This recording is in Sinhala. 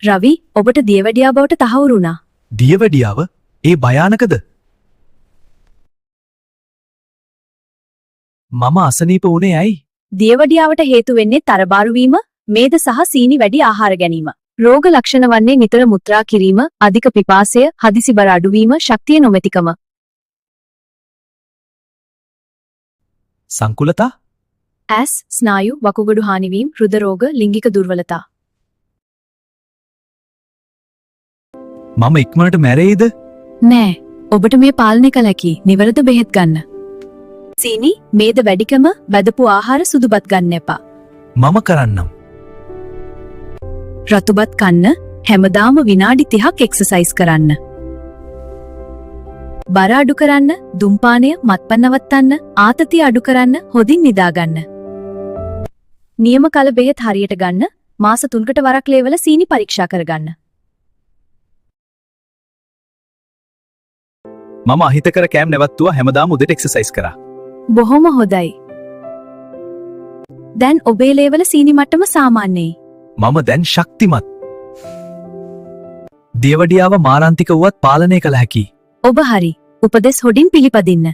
රවි ඔබට දියවැඩියා බවට තහවුරු වුණා. දියවැඩියාව? ඒ භයානකද? මම අසනීප වුණේ ඇයි? දියවැඩියාවට හේතු වෙන්නේ තරබාරු වීම, මේද සහ සීනි වැඩි ආහාර ගැනීම. රෝග ලක්ෂණ වන්නේ නිතර මුත්‍රා කිරීම, අධික පිපාසය, හදිසි බර අඩුවීම, ශක්තිය නොමැතිකම. සංකුලතා? ඇස්, ස්නායු, වකුගඩු හානිවීම, හෘද රෝග, ලිංගික දුර්වලතා. මම ඉක්මනට මැරෙයිද? නෑ. ඔබට මේ පාලනය කළ හැකි. නිවැරදි බෙහෙත් ගන්න. සීනි, මේද වැඩිකම, බැදපු ආහාර සුදුබත් ගන්න එපා. මම කරන්නම්. රතුබත් කන්න, හැමදාම විනාඩි 30ක් එක්සර්සයිස් කරන්න. බර අඩු කරන්න, දුම්පානය, මත්පැන් නවත්තන්න, ආතතිය අඩු කරන්න, හොදින් නිදාගන්න. නියම කල බෙහෙත් හරියට ගන්න, මාස 3කට වරක් ලේවල සීනි පරීක්ෂා කරගන්න. මම අහිතකර කෑම් නැවතුවා හැමදාම උදේට එක්සර්සයිස් කරා. බොහොම හොඳයි. දැන් ඔබේ ලේවල සීනි මට්ටම සාමාන්‍යයි. මම දැන් ශක්තිමත්. දියවැඩියාව මාරාන්තික වුවත් පාලනය කළ හැකි. ඔබ හරි. උපදෙස් හොඩින් පිළිපදින්න.